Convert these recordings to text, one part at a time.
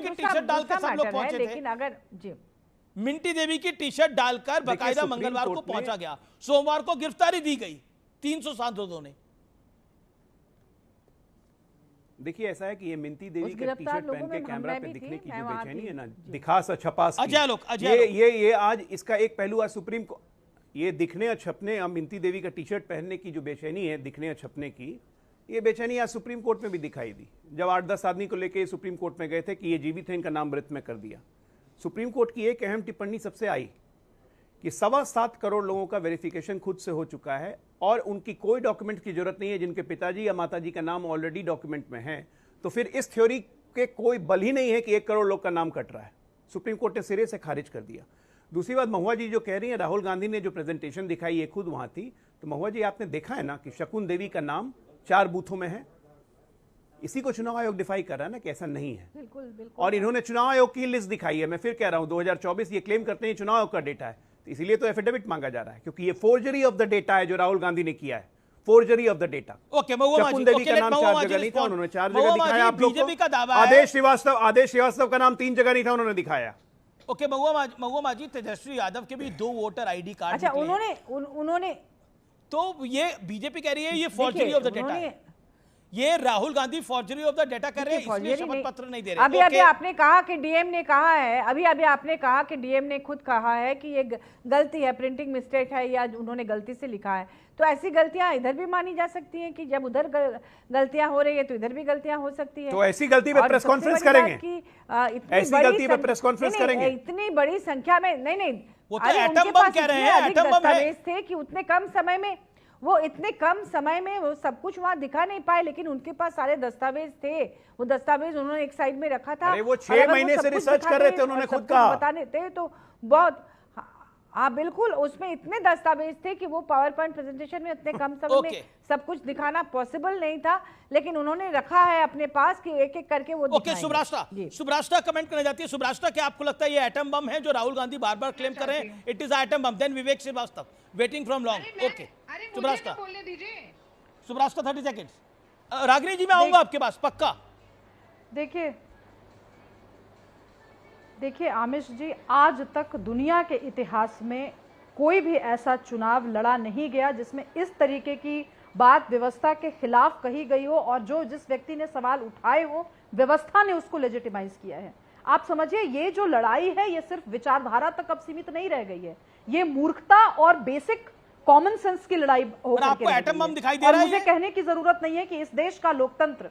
की T shirt डालकर सब लोग पहुंचे थे, लेकिन अगर जी मिंटी देवी की टी शर्ट डालकर बकायदा मंगलवार को पहुंचा गया, सोमवार को गिरफ्तारी दी गई 300 सांसदों ने। देखिए ऐसा है कि ये मिंटी देवी का टी शर्ट पहन के कैमरा पे दिखने की जो बेचैनी है ना, दिखास और छपास ये आज इसका एक पहलू आज सुप्रीम कोर्ट, ये दिखने और छपने, मिंटी देवी का टी शर्ट पहनने की जो बेचैनी है दिखने और छपने की, ये बेचैनी आज सुप्रीम कोर्ट में भी दिखाई दी जब 8-10 आदमी को लेके सुप्रीम कोर्ट में गए थे कि ये जीवित है, इनका नाम मृत में कर दिया। सुप्रीम कोर्ट की एक अहम टिप्पणी सबसे आई कि 7.25 करोड़ लोगों का वेरिफिकेशन खुद से हो चुका है और उनकी कोई डॉक्यूमेंट की जरूरत नहीं है, जिनके पिताजी या माताजी का नाम ऑलरेडी डॉक्यूमेंट में है। तो फिर इस थ्योरी के कोई बल ही नहीं है कि 1 करोड़ लोग का नाम कट रहा है। सुप्रीम कोर्ट ने सिरे से खारिज कर दिया। दूसरी बात, महुआ जी जो कह रही है, राहुल गांधी ने जो प्रेजेंटेशन दिखाई, ये खुद वहां थी, तो महुआ जी आपने देखा है ना कि शकुन देवी का नाम 4 बूथों में है। इसी को चुनाव आयोग डिफाई कर रहा है ना कि ऐसा नहीं है। बिल्कुल, बिल्कुल। और इन्होंने चुनाव आयोग की लिस्ट दिखाई है। मैं फिर कह रहा हूं 2024 ये क्लेम करते हैं चुनाव आयोग का डेटा है, तो इसीलिए तो एफिडेविट मांगा जा रहा है, क्योंकि ये फोर्जरी ऑफ द डेटा है जो राहुल गांधी ने किया है, फोर्जरी ऑफ द डेटा। शकुन देवी का नाम 4 जगह नहीं था, उन्होंने 4 जगह दिखाया। आप लोग को आदेश श्रीवास्तव का नाम 3 जगह नहीं था, उन्होंने दिखाया। ओके, महुआ माजी, तेजस्वी यादव के भी 2 वोटर आईडी कार्ड। अच्छा, उन्होंने तो ये बीजेपी कह रही है ये फोर्जरी ऑफ द डेटा है, ये Rahul Gandhi forgery of the data कर रहे हैं, इसलिए शपथ पत्र नहीं दे रहे। अभी आपने कहा कि डीएम ने कहा है, अभी आपने कहा कि डीएम ने खुद कहा है कि ये गलती है, प्रिंटिंग मिस्टेक है या उन्होंने गलती से लिखा है। तो ऐसी गलतियां इधर भी मानी जा सकती हैं कि जब उधर गलतियां हो रही है तो इधर भी गलतियां हो सकती है। तो ऐसी गलती पे प्रेस कॉन्फ्रेंस करेंगे, ऐसी गलती पे प्रेस कॉन्फ्रेंस करेंगे। इतनी बड़ी संख्या में नहीं, वो तो एटम बम कह रहे हैं, एटम बम है थे कि उतने कम समय में वो सब कुछ वहां दिखा नहीं पाए, लेकिन उनके पास सारे दस्तावेज थे। वो दस्तावेज उन्होंने एक साइड में रखा था। अरे वो 6 महीने से रिसर्च कर रहे थे, उन्होंने खुद कहा बताने थे तो बहुत। हाँ बिल्कुल, उसमें इतने दस्तावेज थे कि वो पावर पॉइंट प्रेजेंटेशन में इतने कम समय में सब कुछ दिखाना पॉसिबल नहीं था, लेकिन उन्होंने रखा है अपने पास कि एक एक करके वो ओके। सुब्राष्ट्रा कमेंट करने जाती है। सुब्राष्ट्रा, क्या आपको लगता है ये एटम बम है जो राहुल गांधी बार बार क्लेम कर रहे हैं? It is atom bomb. Then Vivek Srivastava waiting from long. Okay सुब्राष्ट्रा, 30 सेकेंड्स। रागिनी जी मैं आऊंगा आपके पास पक्का। देखिए आमिश जी, आज तक दुनिया के इतिहास में कोई भी ऐसा चुनाव लड़ा नहीं गया जिसमें इस तरीके की बात व्यवस्था के खिलाफ कही गई हो और जिस व्यक्ति ने सवाल उठाए हो व्यवस्था ने उसको लेजिटिमाइज किया है। आप समझिए, ये जो लड़ाई है ये सिर्फ विचारधारा तक अब सीमित नहीं रह गई है, ये मूर्खता और बेसिक कॉमन सेंस की लड़ाई होकर के एटम बम दिखाई दे रहा है। मुझे कहने की जरूरत नहीं है कि इस देश का लोकतंत्र,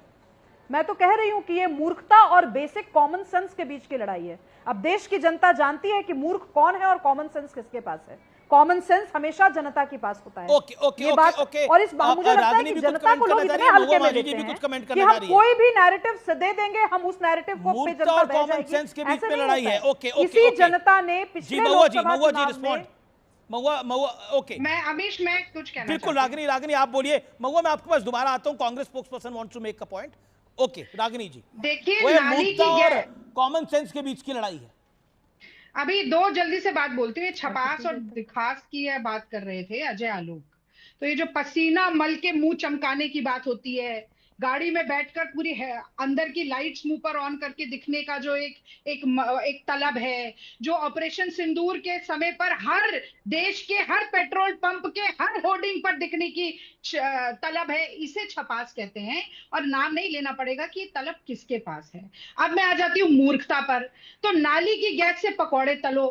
मैं तो कह रही हूं कि ये मूर्खता और बेसिक कॉमन सेंस के बीच की लड़ाई है। अब देश की जनता जानती है कि मूर्ख कौन है और कॉमन सेंस किसके पास है। कॉमन सेंस हमेशा जनता के पास होता है। ओके। और इस मुझे लगता है कि जनता को लोग इतने हल्के में लेते हैं कि हम कोई भी नैरेटिव दे देंगे, हम उस नैरेटिव को पे जनता बह जाएगी। इसी जनता ने पिछले लोकसभा चुनाव में मैं कुछ कहना बिल्कुल। रागिनी आप बोलिए। महुआ मैं आपके पास दोबारा आता हूं। Congress spokesperson wants to make a point. Okay Ragini ji, देखिए मुद्दा और कॉमन सेंस के बीच की लड़ाई है। अभी 2 जल्दी से बात बोलती हूँ। छपास और दिखास की है बात कर रहे थे अजय आलोक। तो ये जो पसीना मल के मुंह चमकाने की बात होती है, गाड़ी में बैठकर पूरी अंदर की लाइट्स मुंह पर ऑन करके दिखने का जो एक तलब है, जो ऑपरेशन सिंदूर के समय पर हर देश के हर पेट्रोल पंप के हर होर्डिंग पर दिखने की तलब है, इसे छपास कहते हैं। और नाम नहीं लेना पड़ेगा कि तलब किसके पास है। अब मैं आ जाती हूँ मूर्खता पर। तो नाली की गैस से पकौड़े तलो,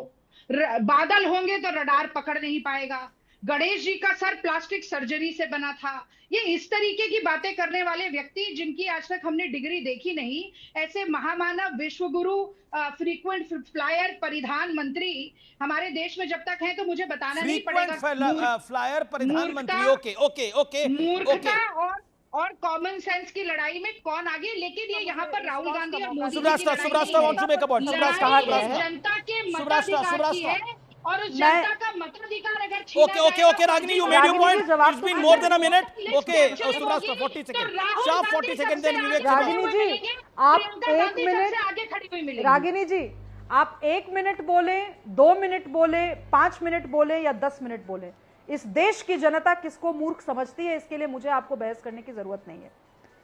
बादल होंगे तो रडार पकड़ नहीं पाएगा, गणेश जी का सर प्लास्टिक सर्जरी से बना था। ये इस तरीके की बातें करने वाले व्यक्ति जिनकी आज तक हमने डिग्री देखी नहीं, ऐसे महामानव विश्वगुरु फ्रीक्वेंट फ्लायर परिधान मंत्री हमारे देश में जब तक हैं तो मुझे बताना नहीं पड़ेगा। फ्लायर परिधान मंत्री। ओके। मूर्खता और कॉमन सेंस की लड़ाई में कौन आगे। लेकिन ये यहाँ पर राहुल गांधी और मोदी जनता के मताधिकार की है और उस जनता का मताधिकार अगर okay Ragini, you made your point. It's been more than a minute. Okay सुब्रास्ता 40 second, sharp 40 second. Then Vivek. Ragini ji आप 1 मिनट आगे खड़ी हुई मिलेंगी। रागिनी जी आप 1 मिनट बोले, 2 मिनट बोले, 5 मिनट बोले या 10 मिनट बोले, इस देश की जनता किसको मूर्ख समझती है इसके लिए मुझे आपको बहस करने की जरूरत नहीं है।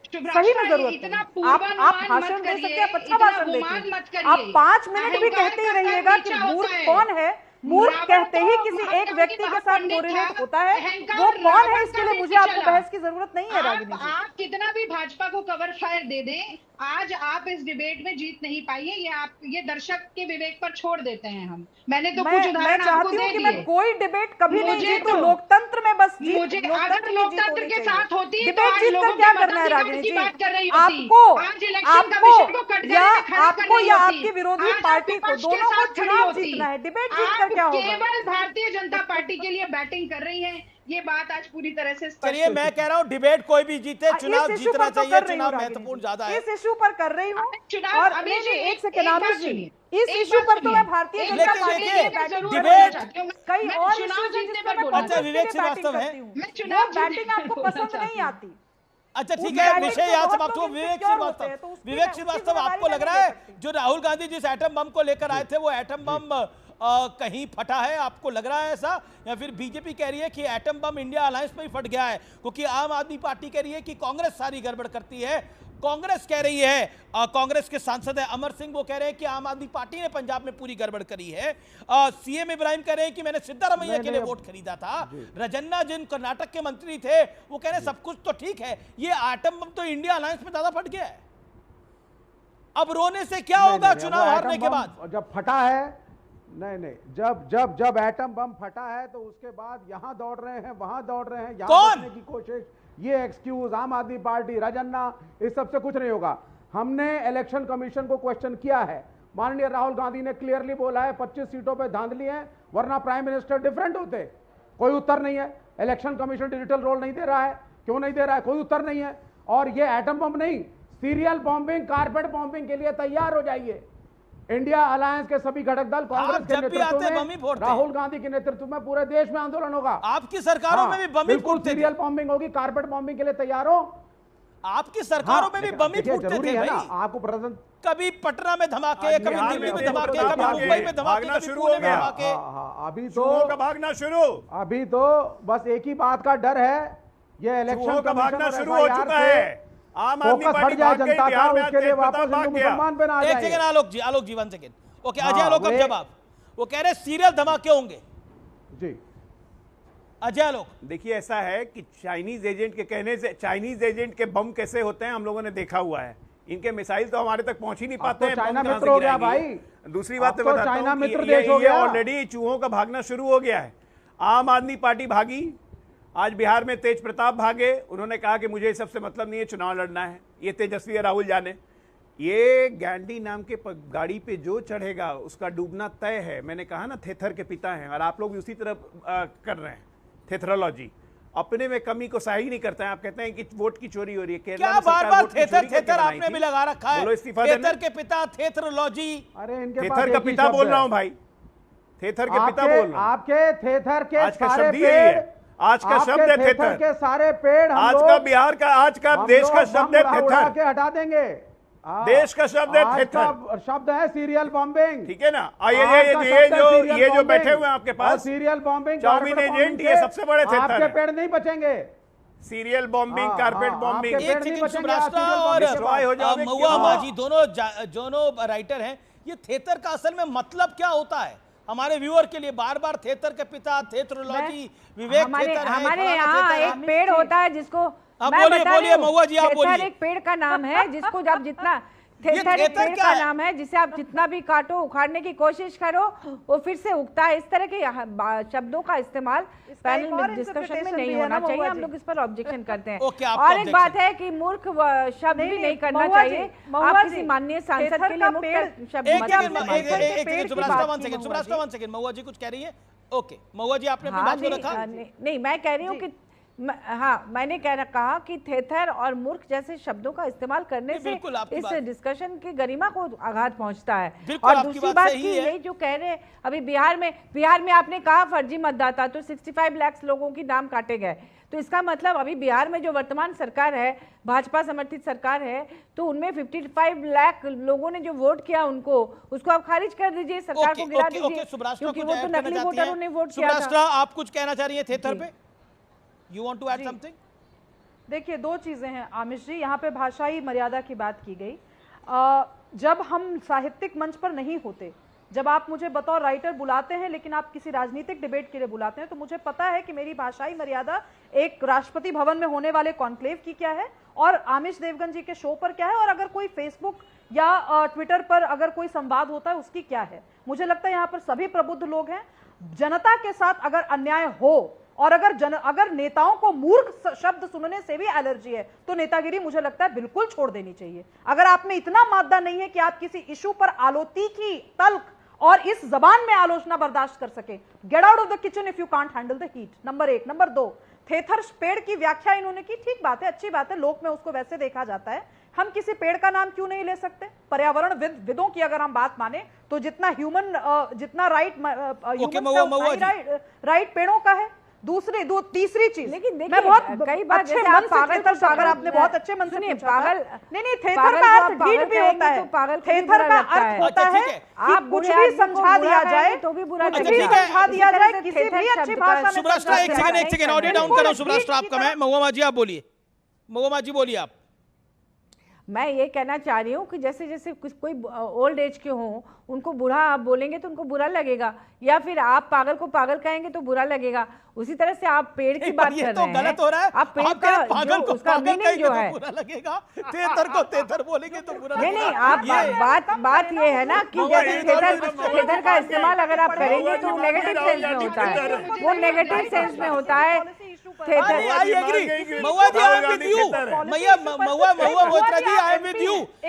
सही में जरूरत इतना आप पूर्वानुमान भाषण मत दे सकते करिए, हैं, आप अच्छा इतना भाषण गुमान देते मत हैं, करिए। आप 5 मिनट भी अहंकार कहते ही का रहिएगा स्तर कि नीचा मूर्ख होता है। कौन है। मूर्ख रावण कहते ही तो किसी महात्मा एक व्यक्ति के साथ महापंडित कोरिलेट था। होता है, अहंकार वो कौन है रावण इसके का लिए भी मुझे नहीं आपको चला। बहस की जरूरत नहीं है रागिनी जी। आप कितना भी भाजपा को कवर फायर दे दें, आज आप इस डिबेट में जीत नहीं पाई है। ये दर्शक के विवेक पर छोड़ देते हैं हम। मैंने तो कुछ उदाहरण मैं आपको चाहती हूँ दे कि मैं दिए। कोई डिबेट कभी नहीं मुझे जीतूं, तो- लोकतंत्र में बस जीत, मुझे लोकतंत्र अगर में जीत लोकतंत्र होनी के चाहिए। साथ होती है तो डिबेट आज जीत लोगों कर क्या के करना है मताधिकार रागिनी की जी? बात कर रही होती। आपको आज इलेक्शन कमीशन को कटघरे में खड़ा कर रही या होती। आपकी विरोधी आज आप पार्टी को, विपक्ष के दोनों को साथ खड़ी चुनाव होती। जीतना है। डिबेट जीत आप कर क्या होगा? केवल भारतीय जनता पार्टी के लिए बैटिंग कर रही हैं, ये बात आज पूरी तरह से स्पष्ट चलिए हो मैं चुकी कह रहा हूं डिबेट कोई भी जीते, चुनाव इस इशू जीतना पर तो चाहिए, कर रही हूँ चुनाव रागिनी महत्वपूर्ण जी। ज्यादा है। इस इशू पर कर रही हूँ। चुनाव और अभी नहीं जी, नहीं, एक एक सेकंड बात आमिर जी, सुनिए, इस एक इशू बात पर तो सुनिए। मैं भारतीय एक जनता बात लेकिन पार्टी सुनिए, के देखिए, मैं जरूर डिबेट- बोलना चाहती हूँ। कई मैं और चुनाव इश्यूज हैं जीतने जिस पर पर मैं बोलना अच्छा, कांग्रेस के विवेक लिए बैटिंग श्रीवास्तव है। करती हूँ। मैं चुनाव वो जीतने बैटिंग पर आपको बोलना पसंद चाहती नहीं हूँ। आती। अच्छा उस ठीक है, बैटिंग विषय से यहाँ बहुत समाप्त हो। लोग विवेक insecure होते श्रीवास्तव, हैं, तो उसकी विवेक मैं श्रीवास्तव उसकी आपको लग जिम्मेदारी रहा मैं है नहीं ले सकती। जो राहुल गांधी जिस एटम बम को लेकर आए थे वो एटम बम कहीं फटा है, आपको लग रहा है ऐसा? या फिर बीजेपी कह रही है कि एटम बम इंडिया अलायंस में ही फट गया है? क्योंकि आम आदमी पार्टी कह रही है कि कांग्रेस सारी गड़बड़ करती है। कांग्रेस कह रही है, कांग्रेस के सांसद है अमर सिंह, वो कह रहे हैं कि आम आदमी पार्टी ने पंजाब में पूरी गड़बड़ करी है। सीएम इब्राहिम कह रहे हैं कि मैंने सिद्धारमैया के लिए वोट खरीदा था। रजन्ना जिन कर्नाटक के मंत्री थे वो कह रहे हैं सब कुछ तो ठीक है, ये एटम बम तो इंडिया अलायंस में ज्यादा फट गया है। अब रोने से क्या होगा चुनाव हारने के बाद? जब फटा है, नहीं, जब जब जब एटम बम फटा है तो उसके बाद यहां दौड़ रहे हैं, वहां दौड़ रहे हैं, यहां बचने की कोशिश, ये एक्सक्यूज आम आदमी पार्टी, रजन्ना, इस सबसे कुछ नहीं होगा। हमने इलेक्शन कमीशन को क्वेश्चन किया है, माननीय राहुल गांधी ने क्लियरली बोला है 25 सीटों पे धांधली है, वरना प्राइम मिनिस्टर डिफरेंट होते। कोई उत्तर नहीं है। इलेक्शन कमीशन डिजिटल रोल नहीं दे रहा है, क्यों नहीं दे रहा है? कोई उत्तर नहीं है। और ये एटम बम नहीं, सीरियल बॉम्बिंग, कारपेट बॉम्बिंग के लिए तैयार हो जाइए। इंडिया अलायंस के सभी घटक दल कांग्रेस के नेतृत्व में, राहुल गांधी के नेतृत्व में पूरे देश में आंदोलन होगा। आपकी सरकारों में भी बम ही फूटते थे। सीरियल बॉम्बिंग होगी, कारपेट बॉम्बिंग के लिए तैयार हो। आपकी सरकारों में भी बम ही फूटते थे भाई। आपको प्रेजेंट कभी पटना में धमाके, कभी दिल्ली में धमाके, कभी मुंबई में धमाके, कभी पुणे में धमाके। अभी तो भागना शुरू, अभी तो बस एक ही बात का डर है, ये इलेक्शन का भागना कमीशन शुरू हो चुका है। आम आदमी पार्टी जाए जनता का, उसके लिए वापस हिंदू मुसलमान पे ना आ जाए। एक सेकंड आलोक जी 1 सेकंड। ओके अजय आलोक, अब जवाब। वो कह रहे सीरियल धमाके होंगे जी। अजय आलोक, देखिए ऐसा है कि चाइनीज एजेंट के कहने से, चाइनीज एजेंट के बम कैसे होते हैं हम लोगों ने देखा हुआ है। इनके मिसाइल तो हमारे तक पहुंच ही नहीं पाते हैं। चाइना मित्र हो गया भाई। दूसरी बात तो चाइना मित्र देश हो ये गया। ऑलरेडी चूहों का भागना शुरू हो गया है। आम आदमी पार्टी भागी, आज बिहार में तेज प्रताप भागे, उन्होंने कहा कि मुझे सबसे मतलब नहीं है, चुनाव लड़ना है। ये तेजस्वी राहुल जाने, ये गैंडी नाम के गाड़ी पे जो चढ़ेगा उसका डूबना तय है। मैंने कहा ना, थेथर के पिता हैं, और आप लोग भी उसी तरह कर रहे हैं। थेथरोलॉजी अपने में कमी को सही नहीं करते हैं। आप कहते हैं कि वोट की चोरी हो रही है। क्या बार-बार थेथर आपने भी लगा रखा है? थेथर के पिता, थेथरोलॉजी। अरे इनके थेथर का पिता बोल रहा हूं भाई, थेथर के पिता बोल रहा हूं। आपके थेथर के आज का सारे शब्द यही है, आज का शब्द है थेथर के सारे पेड़, आज का बिहार का, आज का देश का शब्द है थेथर के हटा देंगे। देश का शब्द है थेथर, शब्द है सीरियल बॉम्बिंग। ठीक है ना? ये जो बैठे हुए हैं आपके पास, सीरियल बॉम्बिंग, चाउमीन एजेंट, ये सबसे बड़े थेथर आपके हैं। पेड़ नहीं बचेंगे। सीरियल बॉम्बिंग, कारपेट बॉम्बिंग, एक सेकंड, सुब्रास्टा और महुआ माझी दोनों राइटर हैं। ये थेथर का असल में मतलब क्या होता है हमारे व्यूअर के लिए? बार बार थेथर के पिता, थेथरोलॉजी, विवेक थेथर है। हमारे यहाँ एक पेड़ होता है जिसको, बोलिए महुआ जी, आप बोलिए। एक पेड़ का नाम है जिसको जब जितना थेथर एक पेड़ का नाम है जिसे आप जितना भी काटो, उखाड़ने की कोशिश करो, वो फिर से उगता है। इस तरह के शब्दों का इस्तेमाल पैनल में डिस्कशन में नहीं होना चाहिए। हम लोग इस पर ऑब्जेक्शन करते हैं। और एक बात है कि मूर्ख शब्द भी नहीं करना चाहिए। आप किसी माननीय सांसद के लिए मूर्ख शब्द सुब्रास्टा 1 सेकंड, महुआ जी कुछ कह रही है? ओके महुआ जी, आपने अपनी बात को रखा। नहीं, मैं कह रही हूँ कि हाँ, मैंने कहा कि थेथर और मूर्ख जैसे शब्दों का इस्तेमाल करने से इस डिस्कशन की गरिमा को आघात पहुंचता है। और दूसरी बात की यही जो कह रहे हैं, अभी बिहार में आपने कहा फर्जी मतदाता, तो 65 लाख लोगों की नाम काटे गए। तो इसका मतलब अभी बिहार में जो वर्तमान सरकार है, भाजपा समर्थित सरकार है, तो उनमें 55 लाख लोगों ने जो वोट किया उसको आप खारिज कर दीजिए, सरकार को गिरा दीजिए, क्योंकि वो तो नकली वोटरों ने वोट किया था। आप कुछ कहना चाह रही है थेथर पे? You want to add something? देखिए, दो चीजें हैं आमिश जी, यहाँ पे भाषाई मर्यादा की बात की गई। जब हम साहित्यिक मंच पर नहीं होते, जब आप मुझे बतौर राइटर बुलाते हैं लेकिन आप किसी राजनीतिक डिबेट के लिए बुलाते हैं, तो मुझे पता है कि मेरी भाषाई मर्यादा एक राष्ट्रपति भवन में होने वाले कॉन्क्लेव की क्या है और आमिश देवगन जी के शो पर क्या है, और अगर कोई फेसबुक या ट्विटर पर अगर कोई संवाद होता है उसकी क्या है। मुझे लगता है यहाँ पर सभी प्रबुद्ध लोग हैं। जनता के साथ अगर अन्याय हो और अगर नेताओं को मूर्ख शब्द सुनने से भी एलर्जी है तो नेतागिरी मुझे लगता है बिल्कुल छोड़ देनी चाहिए। अगर आप में इतना मादा नहीं है कि आप किसी इशू पर आलोती की तल्ख और इस जबान में आलोचना बर्दाश्त कर सके, get out of the kitchen if you can't handle the heat, number 1। Number 2, थेथर पेड़ की व्याख्या इन्होंने की, ठीक बात है, अच्छी बात है, लोक में उसको वैसे देखा जाता है। हम किसी पेड़ का नाम क्यों नहीं ले सकते? पर्यावरण विदों की अगर हम बात माने तो जितना राइट पेड़ों का है। तीसरी चीज, लेकिन मैं बहुत कई बार अच्छे मन से सागर आपने बहुत अच्छे मन से पागल नहीं, थेथर का अर्थ ढीठ भी होता है, थेथर का अर्थ होता है आप कुछ भी समझा दिया जाए तो भी बुरा समझा दिया जाए किसी भी अच्छी भाषा में। सुब्राष्ट्रा एक सेकंड ऑडियो डाउन करो। सुब्राष्ट्रा आपका मैं, महुआ जी आप बोलिए, महुआ जी बोलिए आप। मैं ये कहना चाह रही हूँ कि जैसे जैसे कोई ओल्ड एज के हों उनको बूढ़ा आप बोलेंगे तो उनको बुरा लगेगा, या फिर आप पागल को पागल कहेंगे तो बुरा लगेगा। उसी तरह से आप पेड़ की बात कर रहे हैं, गलत हो रहा है। आप पेड़ का पागल को उसका मीनिंग जो है बुरा लगेगा, तेतर को तेतर बोलेंगे तो बुरा लगेगा। नहीं, आप बात ये है ना कि जैसे तेतर का इस्तेमाल अगर आप करेंगे तो नेगेटिव सेंस में होता है, वो नेगेटिव सेंस में होता है।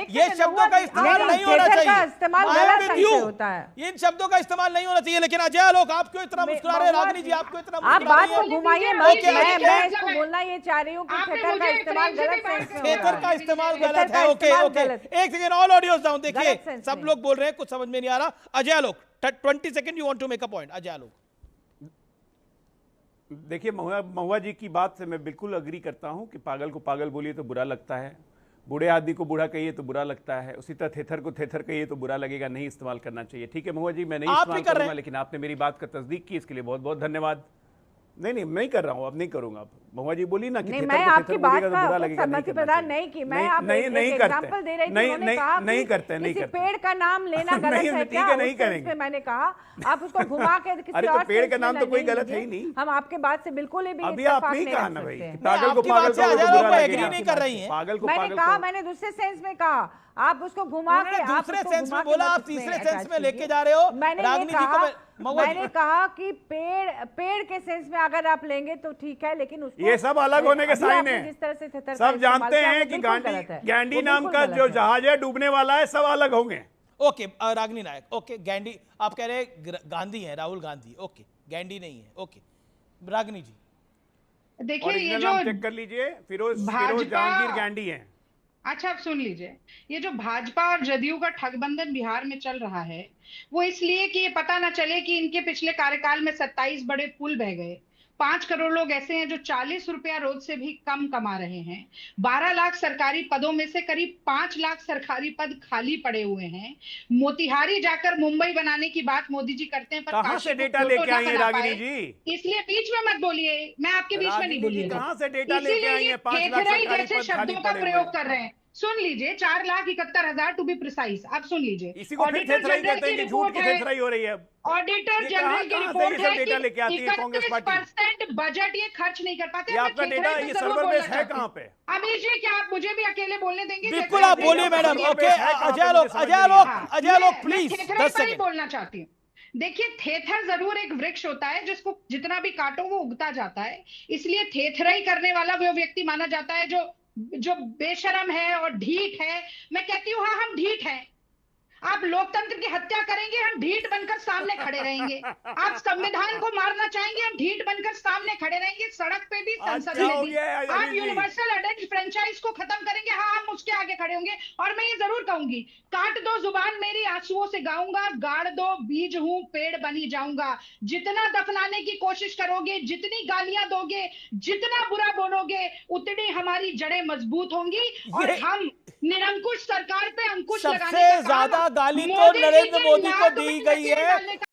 ये शब्दों का इस्तेमाल नहीं होना चाहिए, होता है इन शब्दों का इस्तेमाल नहीं होना चाहिए। लेकिन अजय लोग आप क्यों इतना मुस्कुरा रहे हैं? रागिनी जी आप क्यों इतना आप बात को घुमाइए मत। मैं इसको बोलना ये चाह रही हूँ कि थेथर का इस्तेमाल गलत सेंस में, थेथर का इस्तेमाल गलत है। ओके एक सेकंड, ऑल ऑडियोज डाउन। देखिए सब लोग बोल रहे हैं, कुछ समझ में नहीं आ रहा। अजय लोग 20 second, you want to make a point. Ajay लोग देखिए, महुआ जी की बात से मैं बिल्कुल अग्री करता हूं कि पागल को पागल बोलिए तो बुरा लगता है, बूढ़े आदमी को बूढ़ा कहिए तो बुरा लगता है, उसी तरह थेथर को थेथर कहिए तो बुरा लगेगा, नहीं इस्तेमाल करना चाहिए। ठीक है महुआ जी, मैं नहीं इस्तेमाल करूंगा, लेकिन आपने मेरी बात का तस्दीक की, इसके लिए बहुत बहुत धन्यवाद। नहीं मैं नहीं कर रहा हूं, अब नहीं करूंगा। अब महुआ जी बोली ना कि नहीं, मैं आपकी बात का सहमति प्रदान नहीं की, मैं आपको एग्जांपल दे रही थी। नहीं करते पेड़ का नाम लेना गलत है क्या? नहीं करेंगे। मैंने कहा आप उसको घुमा के किसी और पेड़ का नाम तो कोई गलत है ही नहीं। हम आपके बात से बिल्कुल भी अभी आप नहीं कहा ना भाई, पागल को पागल नहीं कर रही है। मैंने कहा, मैंने दूसरे सेंस में कहा, आप उसको घुमा के दूसरे सेंस में बोला, आप तीसरे सेंस में लेके जा रहे हो। मैंने कहा कि पेड़ के सेंस में अगर आप लेंगे तो ठीक है, लेकिन उसको ये सब अलग होने के साइन है। जिस तरह से सब जानते हैं कि गैंडी नाम का जो जहाज है डूबने वाला है, सब अलग होंगे। ओके रागिनी नायक, ओके गैंडी आप कह रहे हैं गांधी है, राहुल गांधी, ओके गैंडी नहीं है। ओके रागिनी जी देखिए, ये जो चेक कर लीजिए, फिरोज जहांगीर गैंडी है। अच्छा आप सुन लीजिए, ये जो भाजपा और जदयू का ठगबंधन बिहार में चल रहा है वो इसलिए कि ये पता ना चले कि इनके पिछले कार्यकाल में 27 बड़े पुल बह गए, 5 करोड़ लोग ऐसे हैं जो 40 रुपया रोज से भी कम कमा रहे हैं, 12 लाख सरकारी पदों में से करीब 5 लाख सरकारी पद खाली पड़े हुए हैं, मोतिहारी जाकर मुंबई बनाने की बात मोदी जी करते हैं, पर कहां से डेटा लेके आई है रागिनी जी? इसलिए बीच में मत बोलिए, मैं आपके बीच में नहीं बोलिए। कहां से डेटा लेके आई है? 5 लाख सरकारी पद खाली शब्दों का प्रयोग कर रहे हैं। सुन लीजिए, 4,71,000 टू बी प्रिसाइज। अब सुन लीजिए, इसी को ऑडिटर जनरल कहते हैं कि झूठ की थेथराई हो रही है। ऑडिटर जनरल की रिपोर्ट है डेटा लेके आती है कांग्रेस पार्टी। 31% बजट ये खर्च नहीं कर पाते। ये आपका डेटा, ये सर्वर बेस है कहां पे? अमीर जी, क्या आप मुझे भी अकेले बोलने देंगे? बिल्कुल आप बोलिए मैडम। ओके अजय लोग प्लीज 10 सेकंड बोलना चाहती हूँ। देखिए, थेथर जरूर एक वृक्ष होता है जिसको जितना भी काटो वो उगता जाता है, इसलिए थेथराई करने वाला वो व्यक्ति माना जाता है जो बेशरम है और ढीठ है। मैं कहती हूँ हाँ, हम ढीठ हैं। आप लोकतंत्र की हत्या करेंगे, हम ढीठ बनकर सामने खड़े रहेंगे। आप संविधान को मारना चाहेंगे, हम ढीठ बनकर सामने खड़े रहेंगे, सड़क पे भी, संसद में भी। आप यूनिवर्सल एडेड फ्रेंचाइज को खत्म करेंगे, हाँ हम उसके आगे खड़े होंगे। और मैं ये जरूर कहूंगी, काट दो जुबान मेरी, आंसुओं से गाऊंगा, गाड़ दो बीज हूं, पेड़ बनी जाऊंगा। जितना दफनाने की कोशिश करोगे, जितनी गालियां दोगे, जितना बुरा बोलोगे, उतनी हमारी जड़ें मजबूत होंगी और हम निरंकुश सरकार पे अंकुश लगाने का सबसे ज्यादा गाली तो नरेंद्र मोदी को दी गई है।